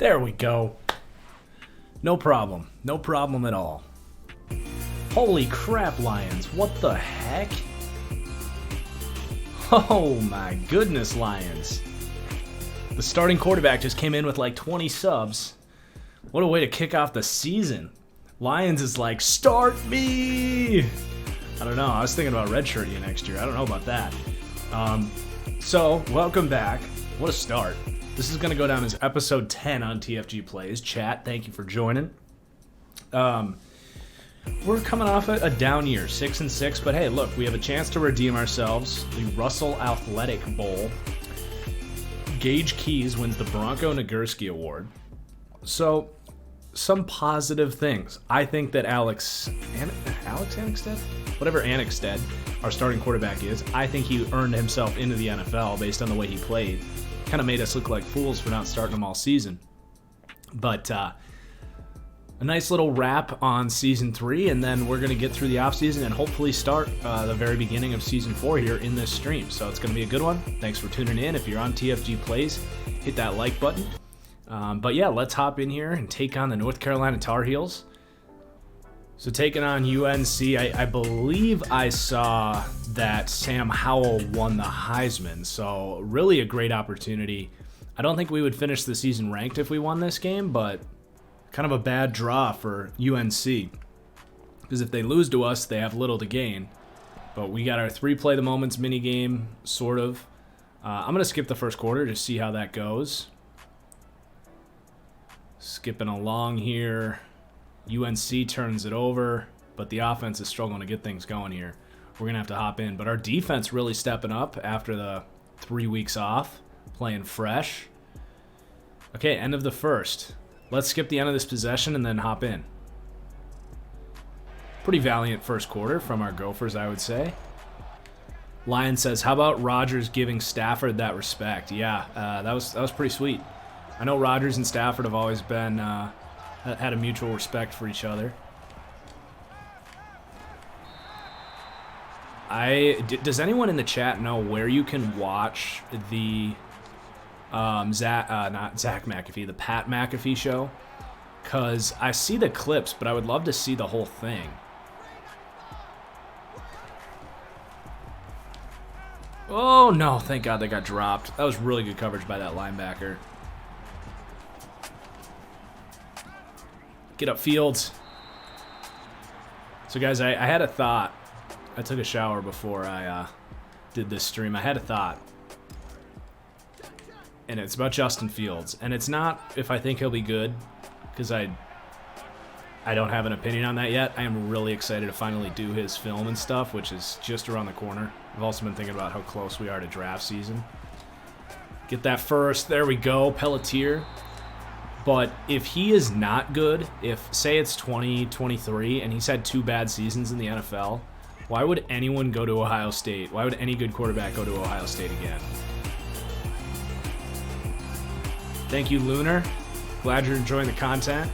There we go. No problem. No problem at all. Holy crap, Lions. What the heck? Oh my goodness, Lions. The starting quarterback just came in with like 20 subs. What a way to kick off the season. Lions is like, start me! I don't know. I was thinking about redshirt you next year. I don't know about that. So, welcome back. What a start. This is going to go down as episode 10 on TFG Plays. Chat, thank you for joining. We're coming off a down year, 6-6, but hey, look, we have a chance to redeem ourselves. The Russell Athletic Bowl. Gage Keys wins the Bronco Nagurski Award. So, some positive things. I think that Alex Anixted? Whatever Anixted, our starting quarterback is, I think he earned himself into the NFL based on the way he played. Kind of made us look like fools for not starting him all season. But a nice little wrap on Season 3, and then we're going to get through the offseason and hopefully start the very beginning of Season 4 here in this stream. So it's going to be a good one. Thanks for tuning in. If you're on TFG Plays, hit that like button. But yeah, let's hop in here and take on the North Carolina Tar Heels. So taking on UNC, I believe I saw that Sam Howell won the Heisman, so really a great opportunity. I don't think we would finish the season ranked if we won this game, but kind of a bad draw for UNC. Because if they lose to us, they have little to gain. But we got our 3 play the moments mini game, sort of. I'm going to skip the first quarter to see how that goes. Skipping along here. UNC turns it over, but the offense is struggling to get things going here. We're going to have to hop in. But our defense really stepping up after the 3 weeks off, playing fresh. Okay, end of the first. Let's skip the end of this possession and then hop in. Pretty valiant first quarter from our Gophers, I would say. Lion says, how about Rodgers giving Stafford that respect? Yeah, that was pretty sweet. I know Rodgers and Stafford have always been... had a mutual respect for each other. Does anyone in the chat know where you can watch the not Zach McAfee, the Pat McAfee show? Because I see the clips, but I would love to see the whole thing. Oh no, thank God they got dropped. That was really good coverage by that linebacker. Get up Fields. So guys, I had a thought. I took a shower before I did this stream. I had a thought. And it's about Justin Fields. And it's not if I think he'll be good, because I don't have an opinion on that yet. I am really excited to finally do his film and stuff, which is just around the corner. I've also been thinking about how close we are to draft season. Get that first. There we go. Pelletier. But if he is not good, if, say it's 2023 and he's had 2 bad seasons in the NFL, why would anyone go to Ohio State? Why would any good quarterback go to Ohio State again? Thank you, Lunar. Glad you're enjoying the content.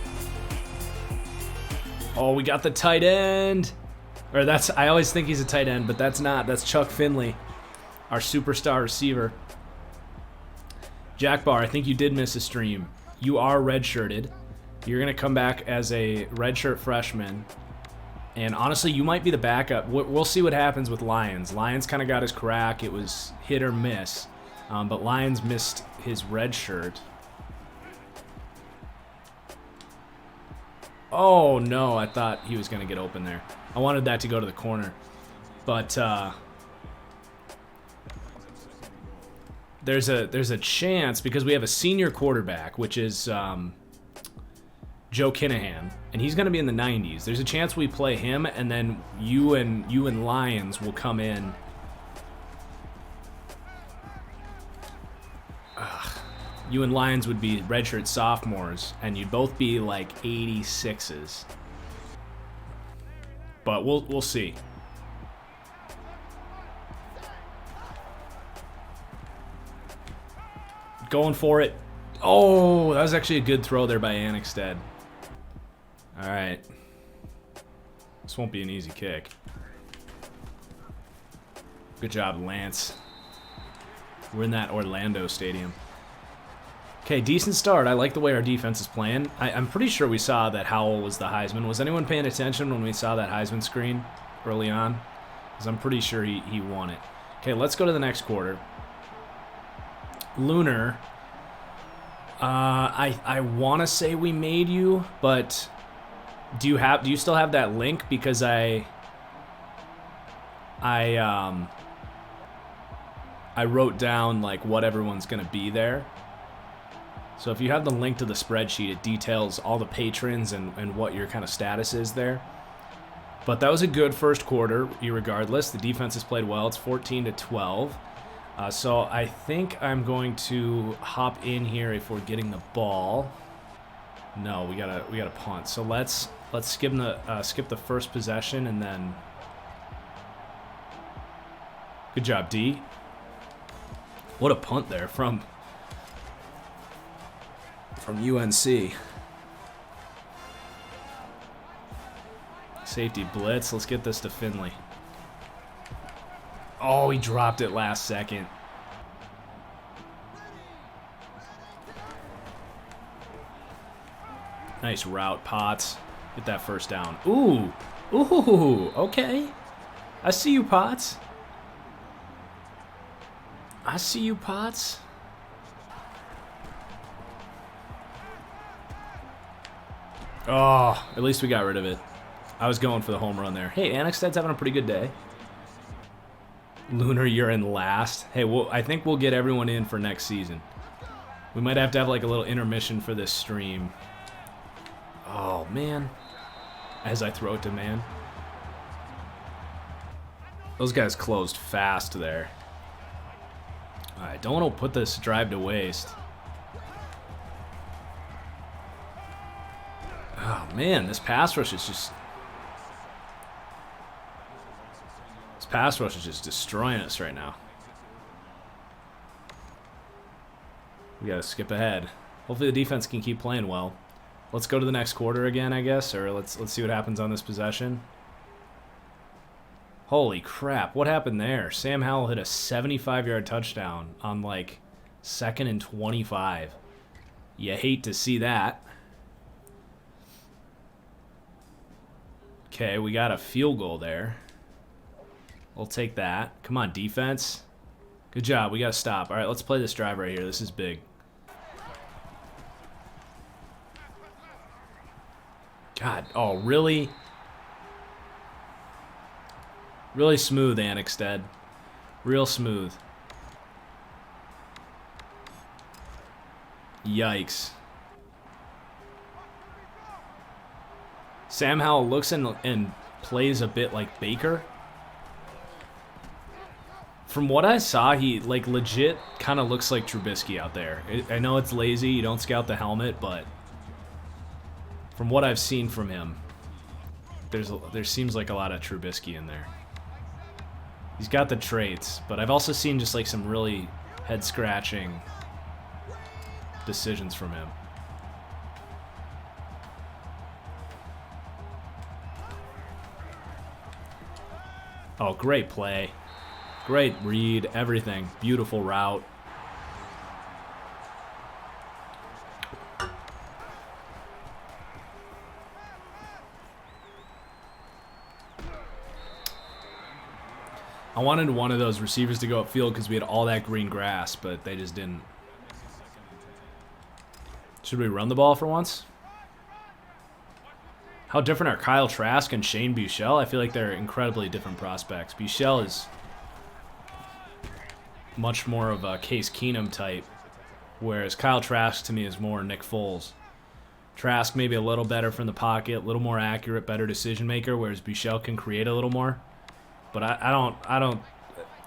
Oh, we got the tight end. Or I always think he's a tight end, but that's not. That's Chuck Finley, our superstar receiver. Jack Bar, I think you did miss a stream. You are redshirted. You're going to come back as a redshirt freshman. And honestly, you might be the backup. We'll see what happens with Lions. Lions kind of got his crack. It was hit or miss. But Lions missed his redshirt. Oh, no. I thought he was going to get open there. I wanted that to go to the corner. But there's a chance, because we have a senior quarterback, which is Joe Kinahan, and he's going to be in the 90s. There's a chance we play him, and then you and Lions will come in. You and Lions would be redshirt sophomores, and you'd both be like 86s. But we'll see. Going for it. Oh, that was actually a good throw there by Anixted. All right. This won't be an easy kick. Good job, Lance. We're in that Orlando stadium. Okay, decent start. I like the way our defense is playing. I'm pretty sure we saw that Howell was the Heisman. Was anyone paying attention when we saw that Heisman screen early on? Because I'm pretty sure he won it. Okay, let's go to the next quarter. Lunar. I want to say we made you, but do you still have that link? Because I wrote down like what everyone's gonna be there. So if you have the link to the spreadsheet, it details all the patrons and what your kind of status is there. But that was a good first quarter, regardless. The defense has played well. It's 14-12. So I think I'm going to hop in here if we're getting the ball. No, we gotta punt. So let's skip the first possession and then. Good job, D. What a punt there from UNC. Safety blitz. Let's get this to Finley. Oh, he dropped it last second. Nice route, Potts. Get that first down. Ooh. Ooh, okay. I see you, Potts. I see you, Potts. Oh, at least we got rid of it. I was going for the home run there. Hey, Annexstad's having a pretty good day. Lunar, you're in last. Hey, I think we'll get everyone in for next season. We might have to have like a little intermission for this stream. Oh, man. As I throw it to man. Those guys closed fast there. All right, don't want to put this drive to waste. Oh, man, this pass rush is just... This pass rush is just destroying us right now. We got to skip ahead. Hopefully the defense can keep playing well. Let's go to the next quarter again, I guess, or let's see what happens on this possession. Holy crap, what happened there? Sam Howell hit a 75-yard touchdown on, like, 2nd and 25. You hate to see that. Okay, we got a field goal there. We'll take that. Come on, defense. Good job, we got to stop. All right, let's play this drive right here. This is big. God, oh, really? Really smooth, Annexstad. Real smooth. Yikes. Sam Howell looks and plays a bit like Baker. From what I saw, he like legit kind of looks like Trubisky out there. I know it's lazy, you don't scout the helmet, but from what I've seen from him, there seems like a lot of Trubisky in there. He's got the traits, but I've also seen just like some really head-scratching decisions from him. Oh, great play. Great read, everything. Beautiful route. I wanted one of those receivers to go upfield because we had all that green grass, but they just didn't. Should we run the ball for once? How different are Kyle Trask and Shane Buechele? I feel like they're incredibly different prospects. Buechele is much more of a Case Keenum type, whereas Kyle Trask to me is more Nick Foles. Trask maybe a little better from the pocket, a little more accurate, better decision maker, whereas Buechele can create a little more. But I don't,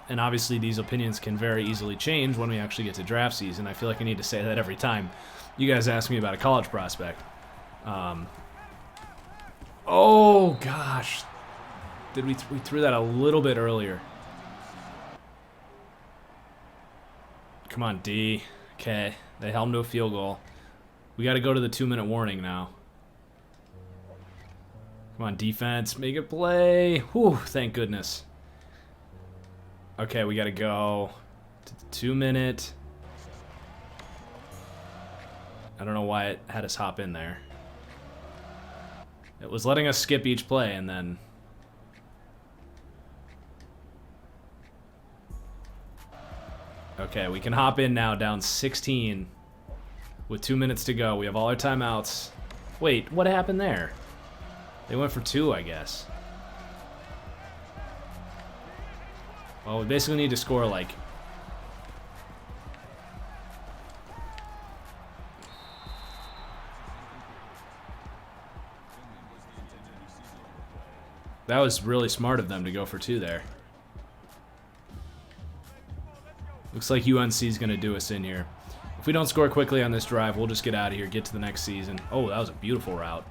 and obviously these opinions can very easily change when we actually get to draft season. I feel like I need to say that every time you guys ask me about a college prospect. Oh gosh, we threw that a little bit earlier. Come on, D. Okay, they held him to a field goal. We got to go to the 2-minute warning now. Come on, defense, make it play. Whew, thank goodness. Okay, we got to go to the 2-minute. I don't know why it had us hop in there. It was letting us skip each play, and then... Okay, we can hop in now, down 16 with 2 minutes to go. We have all our timeouts. Wait, what happened there? They went for 2, I guess. Well, we basically need to score, like... That was really smart of them to go for 2 there. Looks like UNC is going to do us in here. If we don't score quickly on this drive, we'll just get out of here, get to the next season. Oh, that was a beautiful route.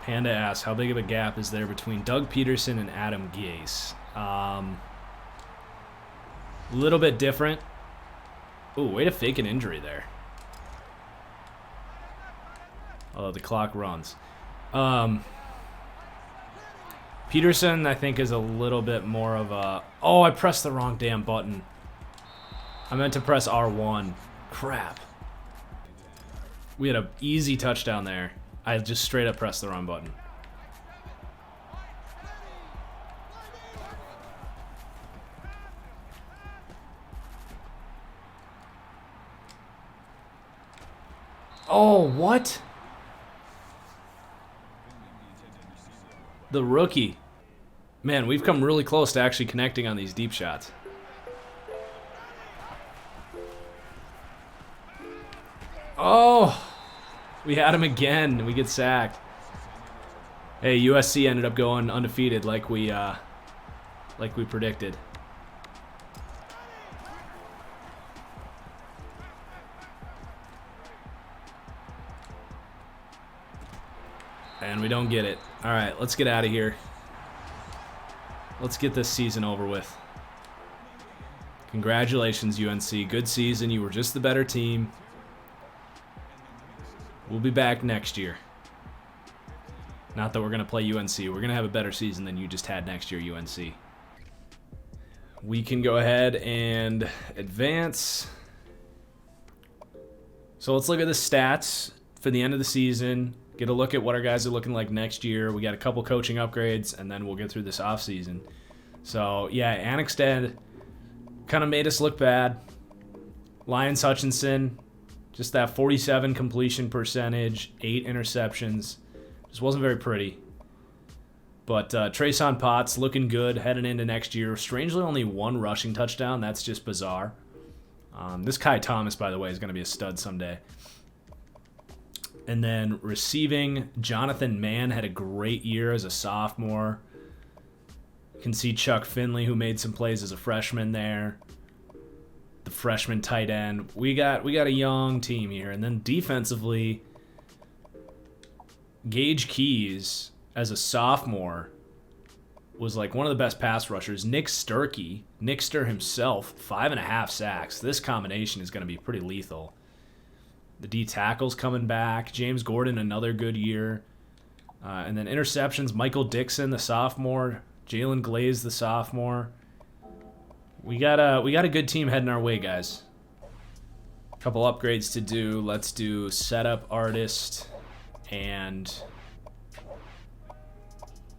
Panda asks, how big of a gap is there between Doug Peterson and Adam Gase? A little bit different. Ooh, way to fake an injury there. Although the clock runs. Peterson, I think, is a little bit more of a... Oh, I pressed the wrong damn button. I meant to press R1. Crap. We had an easy touchdown there. I just straight up pressed the wrong button. Oh, what? The rookie. Man, we've come really close to actually connecting on these deep shots. Oh! We had him again. We get sacked. Hey, USC ended up going undefeated like we predicted. And we don't get it. All right, let's get out of here. Let's get this season over with. Congratulations, UNC. Good season. You were just the better team. We'll be back next year. Not that we're going to play UNC. We're going to have a better season than you just had next year, UNC. We can go ahead and advance. So let's look at the stats for the end of the season. Get a look at what our guys are looking like next year. We got a couple coaching upgrades, and then we'll get through this offseason. So, yeah, Annexstad kind of made us look bad. Lyons Hutchinson, just that 47 completion percentage, 8 interceptions. Just wasn't very pretty. But Treson Potts looking good heading into next year. Strangely, only 1 rushing touchdown. That's just bizarre. This Kai Thomas, by the way, is going to be a stud someday. And then receiving, Jonathan Mann had a great year as a sophomore. You can see Chuck Finley, who made some plays as a freshman there. The freshman tight end. We got a young team here. And then defensively, Gage Keys, as a sophomore, was like one of the best pass rushers. Nick Sturkey himself, 5.5 sacks. This combination is going to be pretty lethal. The D tackle's coming back. James Gordon, another good year. And then interceptions, Michael Dixon, the sophomore. Jalen Glaze, the sophomore. We got a good team heading our way, guys. A couple upgrades to do. Let's do setup artist, and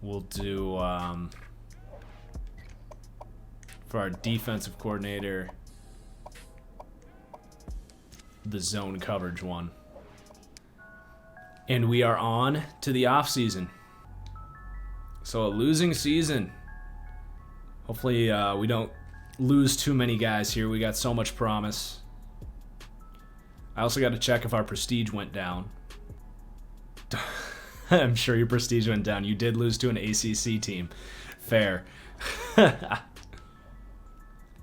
we'll do for our defensive coordinator, the zone coverage one. And we are on to the off season. So a losing season. Hopefully we don't lose too many guys here. We got so much promise. I also got to check if our prestige went down. I'm sure your prestige went down. You did lose to an ACC team. Fair.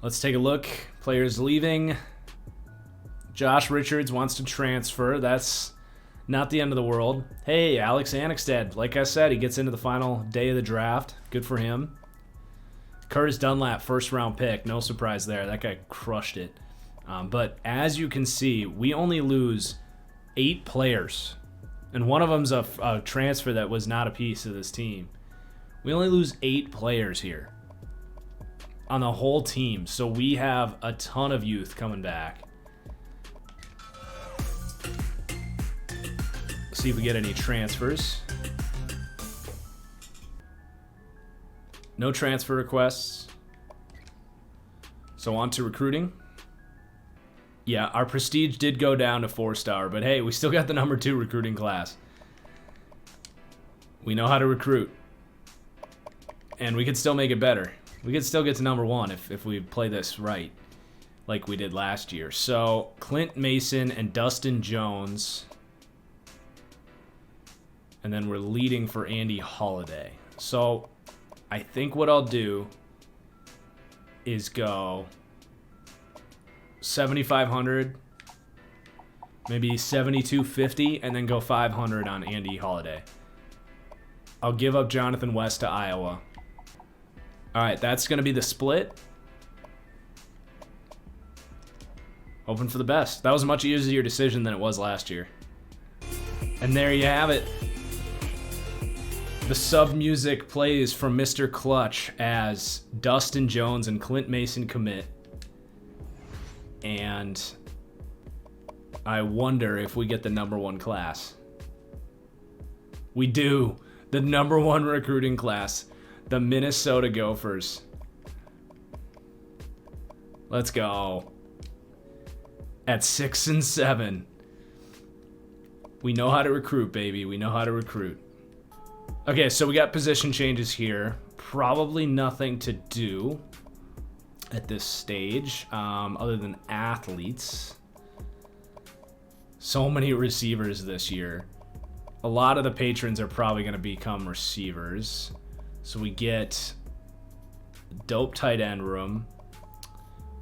Let's take a look. Players leaving. Josh Richards wants to transfer. That's not the end of the world. Hey, Alex Annexstad. Like I said, he gets into the final day of the draft. Good for him. Curtis Dunlap, first-round pick. No surprise there. That guy crushed it. But as you can see, we only lose 8 players. And one of them's a transfer that was not a piece of this team. We only lose 8 players here. on the whole team. So we have a ton of youth coming back. See if we get any transfers. No transfer requests. So on to recruiting. Yeah, our prestige did go down to 4-star, but hey, we still got the number 2 recruiting class. We know how to recruit. And we could still make it better. We could still get to number 1 if we play this right, like we did last year. So, Clint Mason and Dustin Jones. And then we're leading for Andy Holiday. So, I think what I'll do is go 7,500, maybe 7,250, and then go 500 on Andy Holiday. I'll give up Jonathan West to Iowa. All right, that's going to be the split. Hoping for the best. That was a much easier decision than it was last year. And there you have it. The sub music plays from Mr. Clutch as Dustin Jones and Clint Mason commit. And I wonder if we get the number 1 class. We do. The number 1 recruiting class. The Minnesota Gophers. Let's go. At 6 and 7. We know how to recruit, baby. We know how to recruit. Okay, so we got position changes here. Probably nothing to do at this stage, other than athletes. So many receivers this year. A lot of the patrons are probably going to become receivers. So we get dope tight end room.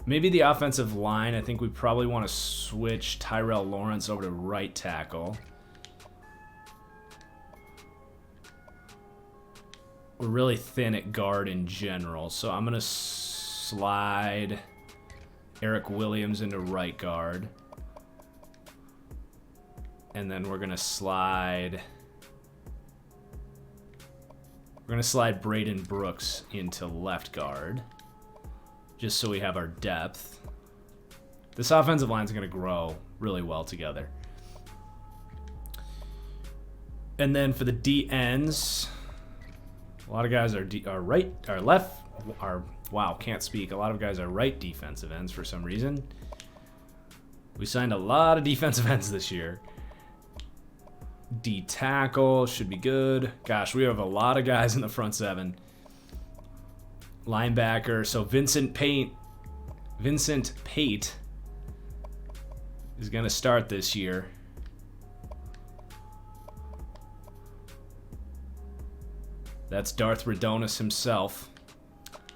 Maybe the offensive line. I think we probably want to switch Tyrell Lawrence over to right tackle. We're really thin at guard in general, so I'm going to slide Eric Williams into right guard. And then we're going to slide Braden Brooks into left guard, just so we have our depth. This offensive line is going to grow really well together. And then for the D-ends, a lot of guys are left. Wow, can't speak. A lot of guys are right defensive ends for some reason. We signed a lot of defensive ends this year. D tackle should be good. Gosh, we have a lot of guys in the front 7. Linebacker. So Vincent Pate is going to start this year. That's Darth Redonis himself.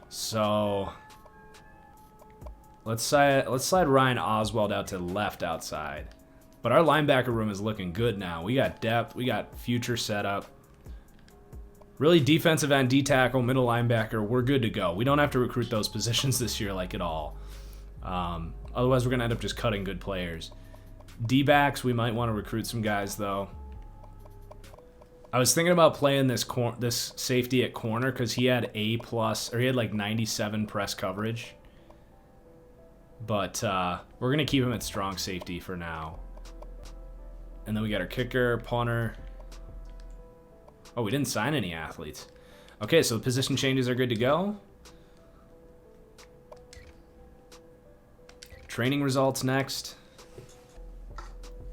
So let's slide Ryan Oswald out to left outside. But our linebacker room is looking good now. We got depth. We got future setup. Really defensive end, D tackle, middle linebacker. We're good to go. We don't have to recruit those positions this year like at all. Otherwise, we're going to end up just cutting good players. D-backs, we might want to recruit some guys, though. I was thinking about playing this safety at corner because he had he had like 97 press coverage. But we're going to keep him at strong safety for now. And then we got our kicker, punter. Oh, we didn't sign any athletes. Okay, so the position changes are good to go. Training results next.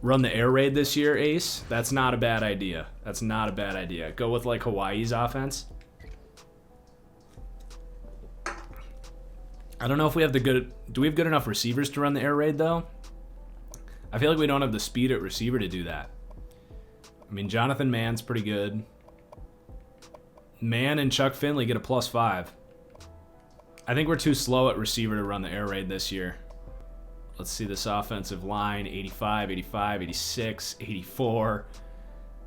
Run the air raid this year, Ace. That's not a bad idea. That's not a bad idea. Go with like Hawaii's offense. I don't know if we have do we have good enough receivers to run the air raid though? I feel like we don't have the speed at receiver to do that. I mean, Jonathan Mann's pretty good. Mann and Chuck Finley get a +5. I think we're too slow at receiver to run the air raid this year. Let's see this offensive line, 85, 85, 86, 84,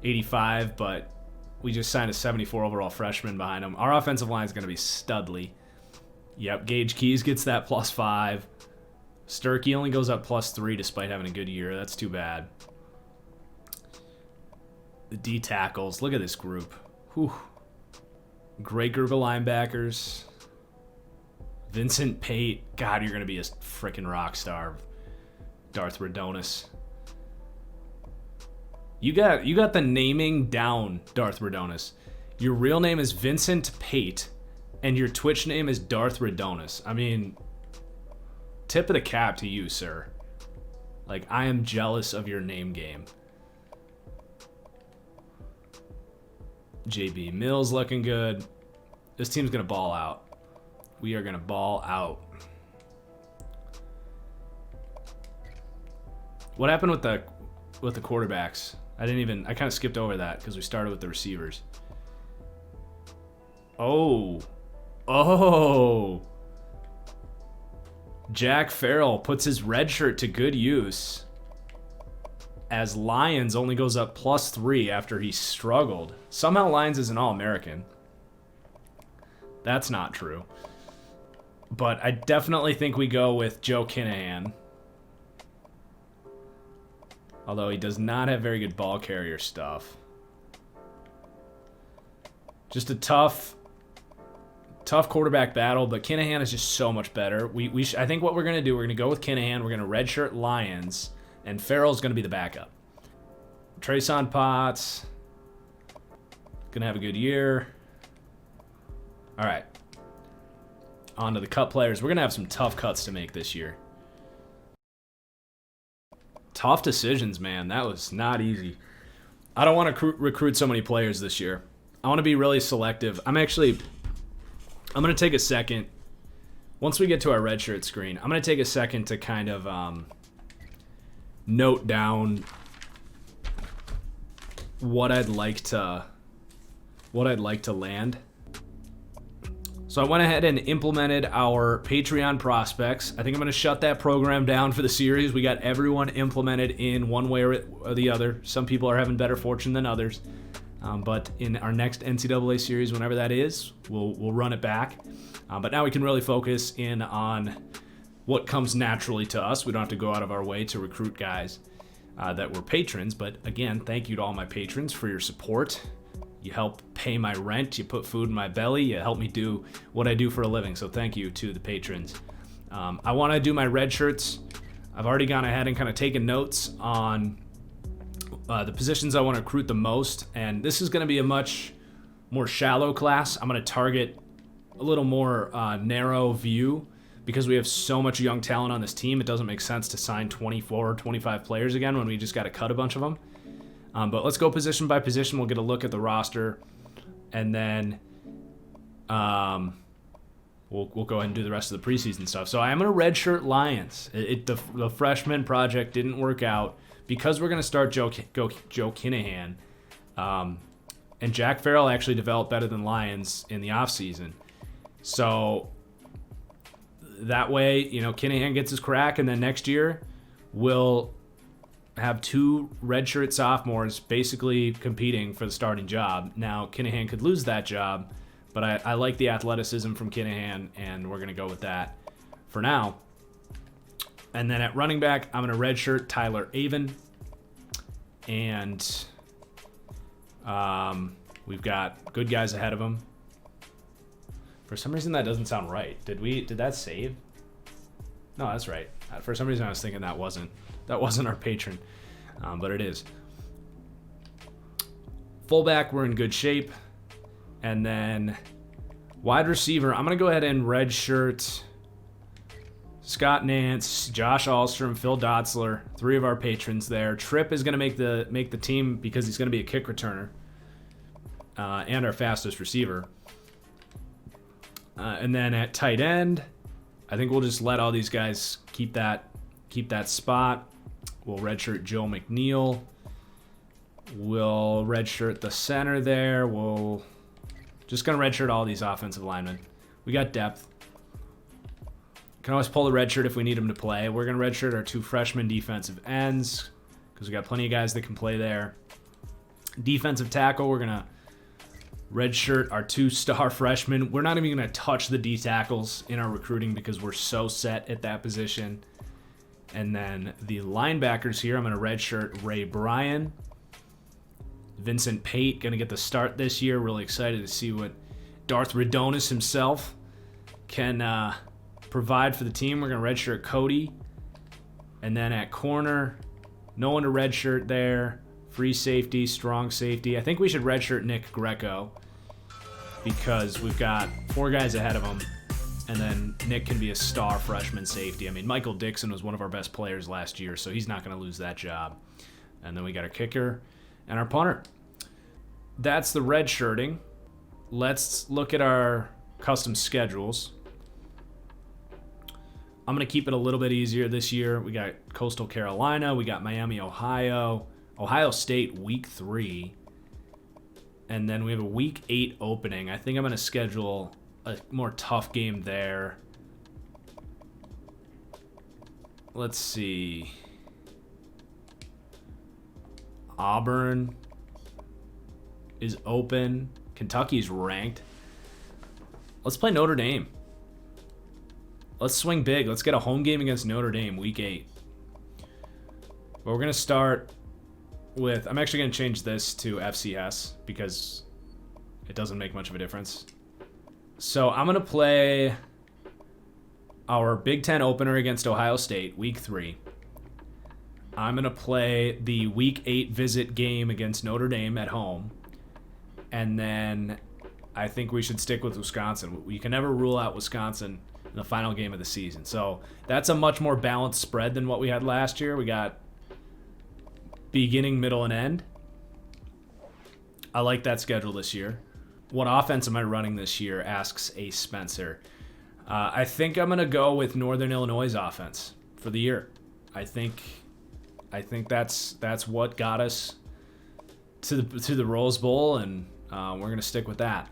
85, but we just signed a 74 overall freshman behind him. Our offensive line is going to be studly. Yep, Gage Keys gets that +5. Sturkey only goes up +3 despite having a good year. That's too bad. The D tackles. Look at this group. Whew. Great group of linebackers. Vincent Pate. God, you're going to be a freaking rock star. Darth Radonis. You got the naming down, Darth Radonis. Your real name is Vincent Pate, and your Twitch name is Darth Radonis. I mean, tip of the cap to you, sir. Like, I am jealous of your name game. JB Mills looking good. This team's going to ball out. We are going to ball out. What happened with the quarterbacks? I kind of skipped over that because we started with the receivers. Oh. Jack Farrell puts his red shirt to good use as Lyons only goes up +3 after he struggled. Somehow Lyons is an All-American. That's not true. But I definitely think we go with Joe Kinahan. Although he does not have very good ball carrier stuff. Just a tough quarterback battle, but Kinahan is just so much better. I think what we're going to do, we're going to go with Kinahan. We're going to redshirt Lyons, and Farrell's going to be the backup. Treson Potts, going to have a good year. All right. On to the cut players. We're going to have some tough cuts to make this year. Tough decisions, man. That was not easy. I don't want to recruit so many players this year. I want to be really selective. I'm going to take a second. Once we get to our redshirt screen, I'm going to take a second to kind of note down what I'd like to land. So I went ahead and implemented our Patreon prospects. I think I'm going to shut that program down for the series. We got everyone implemented in one way or the other. Some people are having better fortune than others. But in our next NCAA series, whenever that is, we'll run it back. But now we can really focus in on what comes naturally to us. We don't have to go out of our way to recruit guys that were patrons. But again, thank you to all my patrons for your support. You help pay my rent. You put food in my belly. You help me do what I do for a living. So thank you to the patrons. I want to do my red shirts. I've already gone ahead and kind of taken notes on the positions I want to recruit the most. And this is going to be a much more shallow class. I'm going to target a little more narrow view because we have so much young talent on this team. It doesn't make sense to sign 24 or 25 players again when we just got to cut a bunch of them. But let's go position by position. We'll get a look at the roster, and then we'll go ahead and do the rest of the preseason stuff. So I am going to redshirt Lyons. The freshman project didn't work out because we're going to start Joe Kinahan. And Jack Farrell actually developed better than Lyons in the offseason. So that way, Kinahan gets his crack, and then next year we'll have two redshirt sophomores basically competing for the starting job. Now, Kinahan could lose that job, but I like the athleticism from Kinahan, and we're going to go with that for now. And then at running back, I'm going to redshirt Tyler Avon. And we've got good guys ahead of him. For some reason, that doesn't sound right. Did that save? No, that's right. For some reason, I was thinking that wasn't our patron, but it is. Fullback, we're in good shape. And then wide receiver, I'm going to go ahead and redshirt Scott Nance, Josh Alstrom, Phil Dotzler, three of our patrons there. Tripp is going to make the team because he's going to be a kick returner and our fastest receiver. And then at tight end, I think we'll just let all these guys keep that spot. We'll redshirt Joe McNeil. We'll redshirt the center there. We'll just going to redshirt all these offensive linemen. We got depth. Can always pull the redshirt if we need them to play. We're going to redshirt our two freshman defensive ends because we got plenty of guys that can play there. Defensive tackle, we're going to redshirt our two star freshmen. We're not even going to touch the D tackles in our recruiting because we're so set at that position. And then the linebackers here, I'm going to redshirt Ray Bryan. Vincent Pate going to get the start this year. Really excited to see what Darth Radonis himself can provide for the team, we're going to redshirt Cody. And then at corner, no one to redshirt there. Free safety, strong safety. I think we should redshirt Nick Greco because we've got 4 guys ahead of him. And then Nick can be a star freshman safety. I mean, Michael Dixon was one of our best players last year, so he's not going to lose that job. And then we got our kicker and our punter. That's the redshirting. Let's look at our custom schedules. I'm going to keep it a little bit easier this year. We got Coastal Carolina. We got Miami, Ohio. Ohio State, week 3. And then we have a week 8 opening. I think I'm going to schedule a more tough game there. Let's see. Auburn is open. Kentucky's ranked. Let's play Notre Dame. Let's swing big. Let's get a home game against Notre Dame, week 8. But we're going to start with... I'm actually going to change this to FCS because it doesn't make much of a difference. So I'm going to play our Big Ten opener against Ohio State, week 3. I'm going to play the week 8 visit game against Notre Dame at home. And then I think we should stick with Wisconsin. We can never rule out Wisconsin in the final game of the season. So that's a much more balanced spread than what we had last year. We got beginning, middle, and end. I like that schedule this year. What offense am I running this year, asks Ace Spencer. I think I'm going to go with Northern Illinois' offense for the year. I think that's what got us to the Rose Bowl, and we're going to stick with that.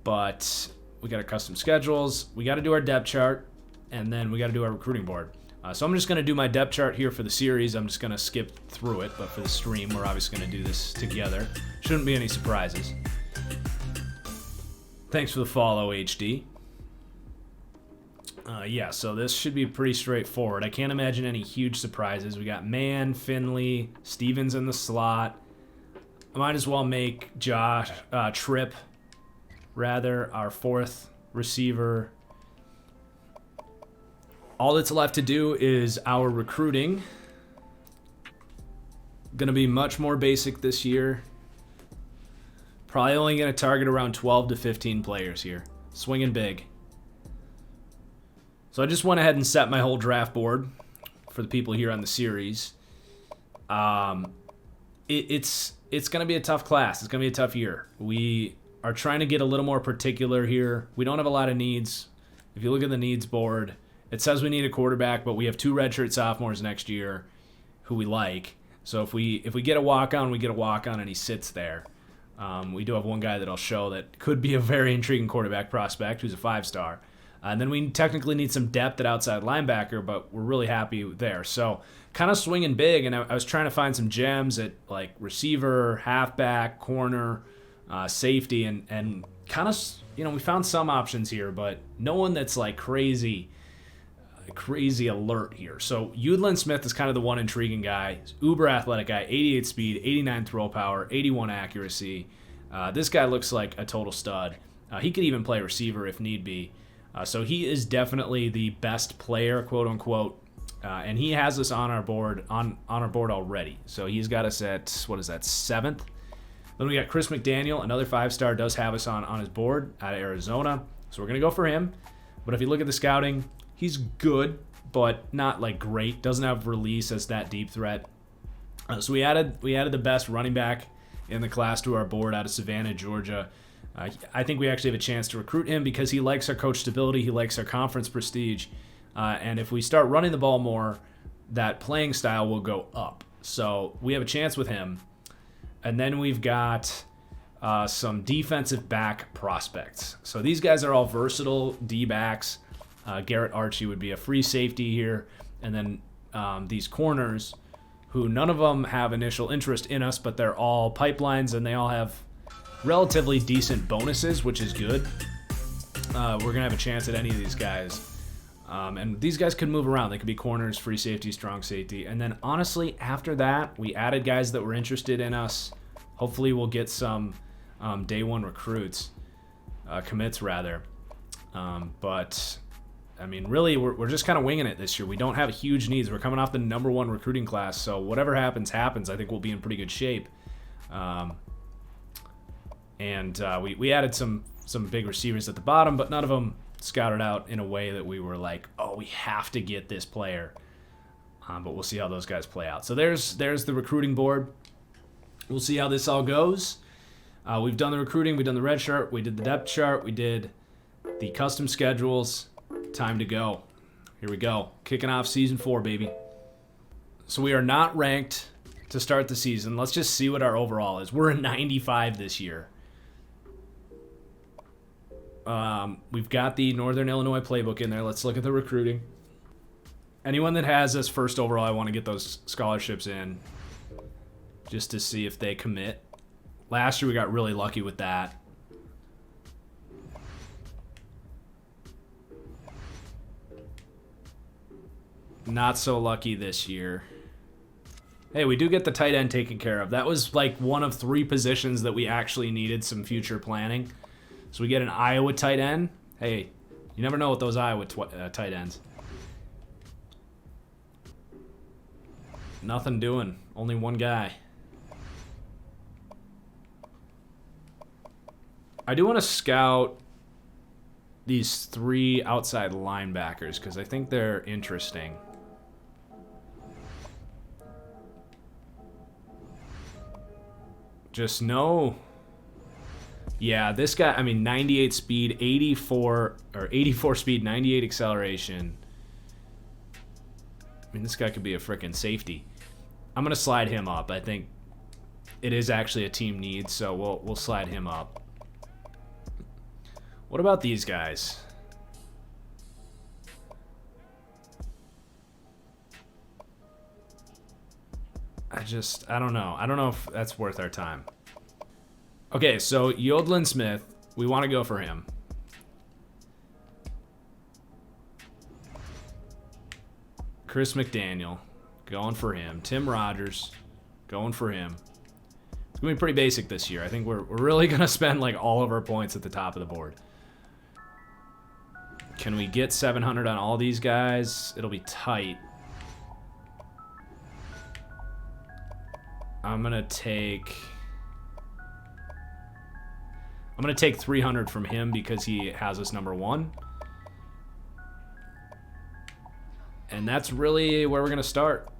But we got our custom schedules. We got to do our depth chart, and then we got to do our recruiting board. So I'm just going to do my depth chart here for the series. I'm just going to skip through it, but for the stream, we're obviously going to do this together. Shouldn't be any surprises. Thanks for the follow, HD. Yeah, so this should be pretty straightforward. I can't imagine any huge surprises. We got Mann, Finley, Stevens in the slot. I might as well make Tripp, our 4th receiver. All that's left to do is our recruiting. Going to be much more basic this year. Probably only going to target around 12 to 15 players here. Swinging big. So I just went ahead and set my whole draft board for the people here on the series. It's going to be a tough class. It's going to be a tough year. We are trying to get a little more particular here. We don't have a lot of needs. If you look at the needs board, it says we need a quarterback, but we have 2 redshirt sophomores next year who we like. So if we get a walk-on, we get a walk-on and he sits there. We do have one guy that I'll show that could be a very intriguing quarterback prospect who's a 5-star. And then we technically need some depth at outside linebacker, but we're really happy there. So kind of swinging big, and I was trying to find some gems at like receiver, halfback, corner, safety, and kind of, we found some options here, but no one that's like crazy alert here. So Yudlin Smith is kind of the one intriguing guy. He's uber athletic guy, 88 speed, 89 throw power, 81 accuracy. This guy looks like a total stud. He could even play receiver if need be. So he is definitely the best player, quote unquote, and he has us on our board already. So he's got us at 7th. Then we got Chris McDaniel, another 5-star, does have us on his board out of Arizona. So we're gonna go for him. But if you look at the scouting, he's good, but not like great. Doesn't have release as that deep threat. So we added the best running back in the class to our board out of Savannah, Georgia. I think we actually have a chance to recruit him because he likes our coach stability. He likes our conference prestige. And if we start running the ball more, that playing style will go up. So we have a chance with him. And then we've got some defensive back prospects. So these guys are all versatile D-backs. Garrett Archie would be a free safety here. And then these corners, who none of them have initial interest in us, but they're all pipelines and they all have relatively decent bonuses, which is good. We're going to have a chance at any of these guys. And these guys could move around. They could be corners, free safety, strong safety. And then, honestly, after that, we added guys that were interested in us. Hopefully we'll get some day one recruits, commits rather. But I mean, really, we're just kind of winging it this year. We don't have huge needs. We're coming off the #1 recruiting class, so whatever happens. I think we'll be in pretty good shape. We added some big receivers at the bottom, but none of them scouted out in a way that we were like, oh, we have to get this player. But we'll see how those guys play out. So there's the recruiting board. We'll see how this all goes. We've done the recruiting. We've done the red chart. We did the depth chart. We did the custom schedules. Time to go. Here we go. Kicking off season 4, baby. So we are not ranked to start the season. Let's just see what our overall is. We're a 95 this year. We've got the Northern Illinois playbook in there. Let's look at the recruiting. Anyone that has us first overall, I want to get those scholarships in just to see if they commit. Last year we got really lucky with that. Not so lucky this year. Hey, we do get the tight end taken care of. That was like one of 3 positions that we actually needed some future planning. So we get an Iowa tight end. Hey, you never know with those Iowa tight ends. Nothing doing. Only one guy. I do want to scout these 3 outside linebackers because I think they're interesting. Just no. Yeah, this guy, I mean, 98 speed, 84 speed, 98 acceleration. I mean, this guy could be a freaking safety. I'm going to slide him up. I think it is actually a team need, so we'll slide him up. What about these guys? I don't know. I don't know if that's worth our time. Okay, so Yudlin Smith, we want to go for him. Chris Mcdaniel, going for him. Tim Rogers, going for him. It's going to be pretty basic this year. I think we're really going to spend like all of our points at the top of the board. Can we get 700 on all these guys? It'll be tight. I'm going to take 300 from him because he has us #1. And that's really where we're going to start.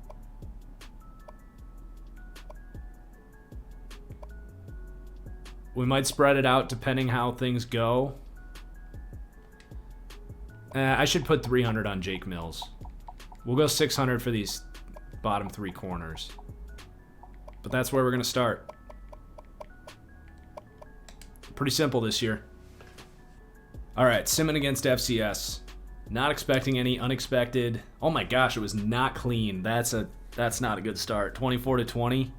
We might spread it out depending how things go. I should put 300 on Jake Mills. We'll go 600 for these bottom 3 corners. But that's where we're going to start. Pretty simple this year. All right, Simmon against FCS. Not expecting any unexpected. Oh my gosh, it was not clean. That's not a good start. 24-20.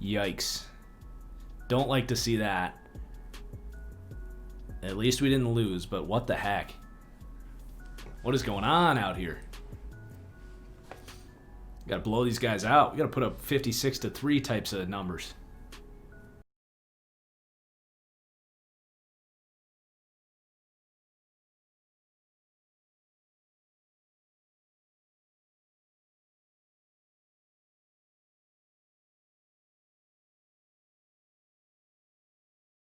Yikes. Don't like to see that. At least we didn't lose, but what the heck? What is going on out here? Got to blow these guys out. We got to put up 56-3 types of numbers.